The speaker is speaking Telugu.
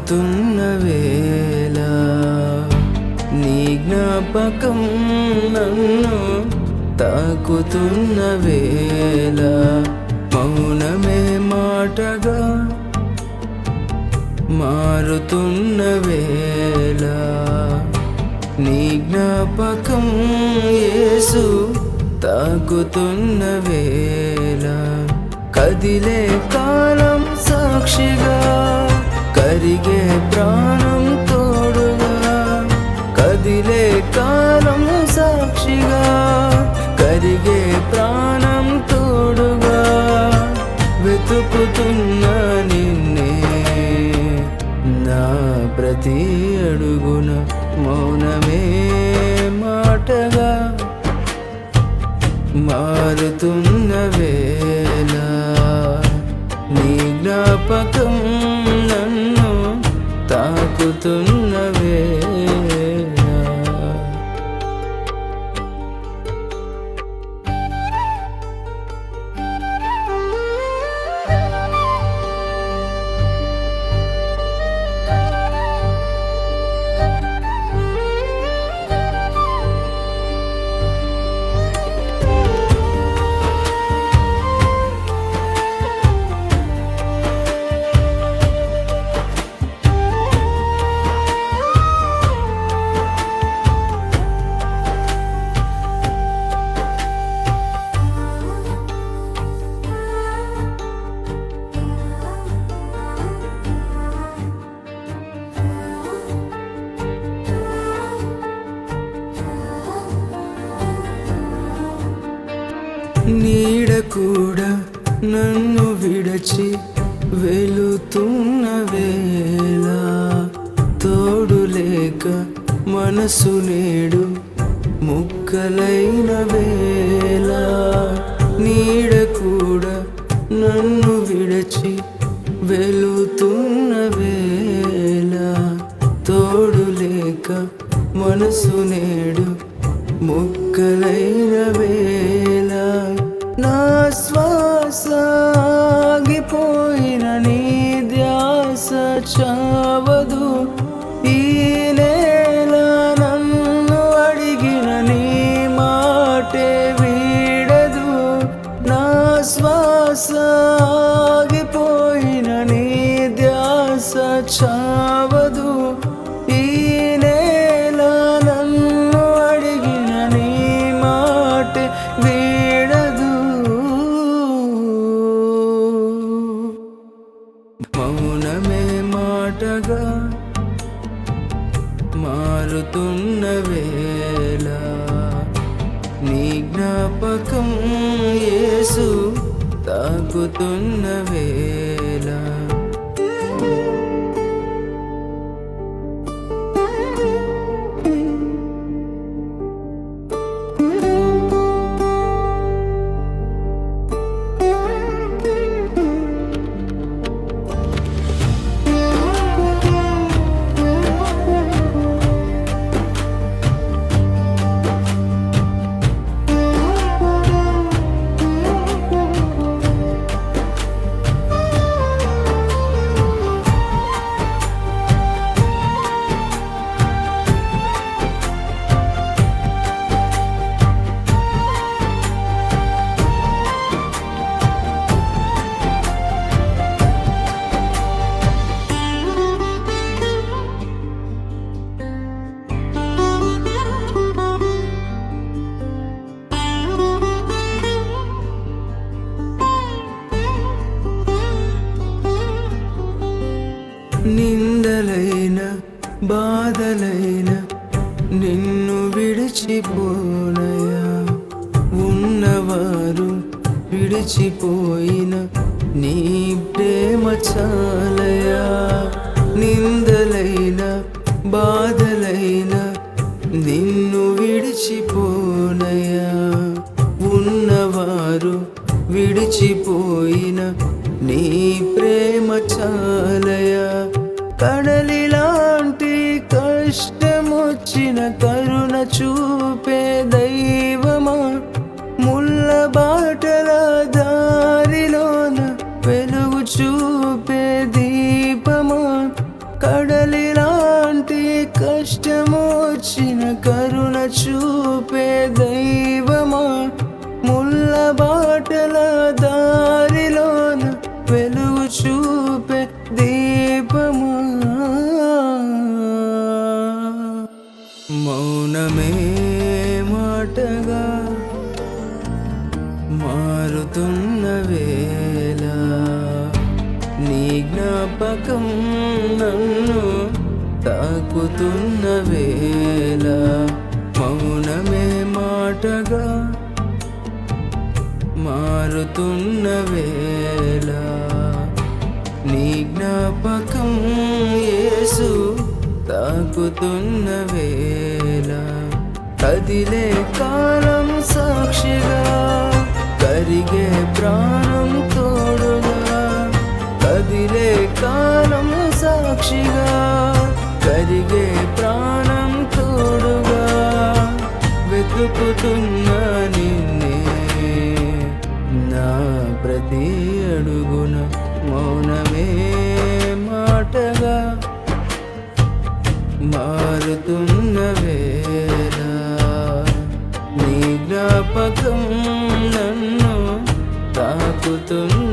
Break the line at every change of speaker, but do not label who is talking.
మారుతున్న వేళ నీ జ్ఞాపకం నన్ను తాకుతున్న వేళ మౌనమే మాటగా మారుతున్న వేళ నీ జ్ఞాపకం యేసు తాకుతున్న వేళ కదిలే కాలం సాక్షిగా కరిగే ప్రాణం తోడుగా కదిలే కాలం సాక్షిగా కరిగే ప్రాణం తోడుగా వెతుకుతున్న నిన్నే నా ప్రతి అడుగున మౌనమే మాటగా మారుతున్న వేళ నీ జ్ఞాపకం నన్ను తాకుతున్న వేళ నీడ కూడా నన్ను విడచి వెళుతున్న వేళ తోడు లేక మనసు నేడు ముక్కలైన వేళ నీడ కూడా నన్ను విడచి వెళుతున్న వేళ తోడు లేక మనసు నేడు ముక్కలైన వేళ నా శ్వాస ఆగిపోయిన నీ ధ్యాస చావదు ఈ నేల నన్ను అడిగిన నీ మాటే వీడదు నా శ్వాస ఆగిపోయిన నీ ధ్యాస చావదు ఈ నేల నన్ను అడిగిన నీ మాటే వీడదు మౌనమే మాటగా మారుతున్న వేళ నీ జ్ఞాపకం యేసు తాకుతున్న వేళ నిందలైన బాధలైన నిన్ను విడిచిపోనయా ఉన్నవారు విడిచిపోయిన నీ ప్రేమ చాలయా నిందలైన బాధలైన నిన్ను విడిచిపోనయా ఉన్నవారు విడిచిపోయిన నీ ప్రేమ చాలయా కడలిలాంటి కష్టమొచ్చిన కరుణ చూపే దైవమా ముళ్ళ బాటల దారిలోన వెలుగు చూపే దీపమా వచ్చిన కరుణ చూపే దైవమా, ముళ్ళ బాటల దారిలోన వెలుగు చూపే దీపమా. మౌనమే మాటగా మారుతున్న వేళ, నీ జ్ఞాపకం నన్ను తాకుతున్న వేళ. మౌనమే మాటగా మారుతున్న వేళ, నీ జ్ఞాపకం యేసు తాకుతున్న వేళ. కదిలే కాలం సాక్షిగా, కరిగే ప్రాణం తోడుగా. కదిలే కాలం సాక్షిగా, కరిగే ప్రాణం తోడుగా. వెతుకుతున్నా నిన్నే నా ప్రతి అడుగున. మౌనమే మాటగా మారుతున్న వేళ, నీ జ్ఞాపకం నన్ను తాకుతున్న